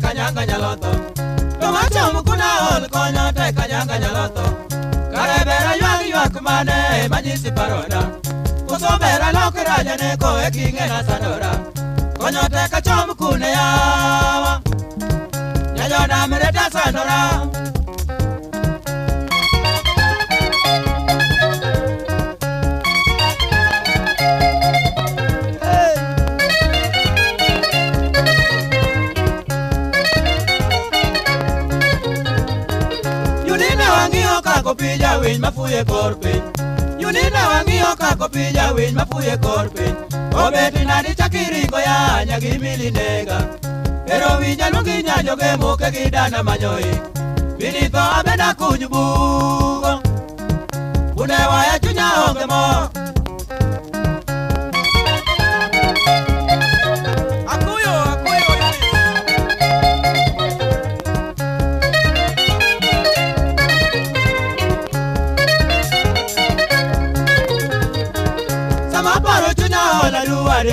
Kanyanga nyaloto Tomacho mukuna ol konyo te kanyanga nyaloto Karebera yuak mane majisi parona Kusobera lokira jane ko ekinge na sanora Konyo te kachom kune yawa Nyajoda mereta sanora Kopija winy mafuye korpe Yunina wang'iyo ka kopija winy mafuye korpe Obeti nadi chakiringo ya nyagi milinega Ero winja lungi nyanjoge moke gidana manyoi Binitho abeda kunyubugo Unewa ya chunya onge mo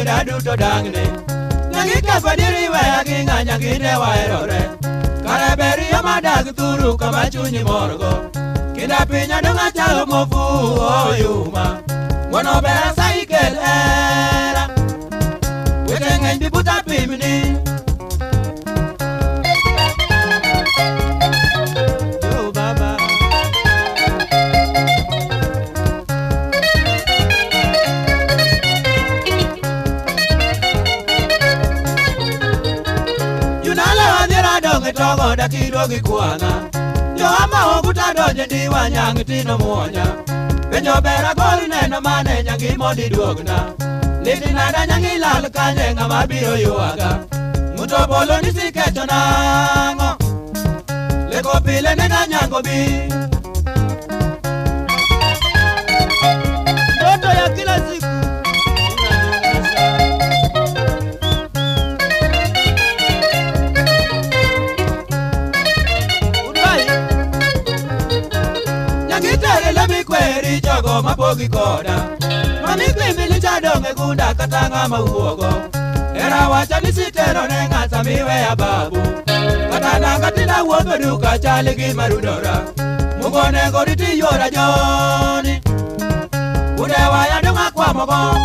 Dadu to dangne Nyangi kafadiri waya ginga nyangi dewa erore Karaberi yamadag turu kama chunyi morgo Kida pinya dunga chalo mofu oyuma Wono bera saikel era Weke ngen bibuta pimni Togo da kidogi kuana Yo ama oguta doje diwa nyang tino muonya Benyo bera goli neno mane nyangi modi duogna Liti nada nyangi lal kanye nga mabiro yuaga Muto bolo nisi kecho nango Leko pile nena nyango bi Ndoto ya kila siku Kweri jogo mabogi koda Mami kwimili chadonge gunda katanga mauogo Era wacha nisitero nenga samiwe ya babu Katana katina uogo duka chaligi marudora Mugone goriti yora joni Udewa ya dunga kwa mogo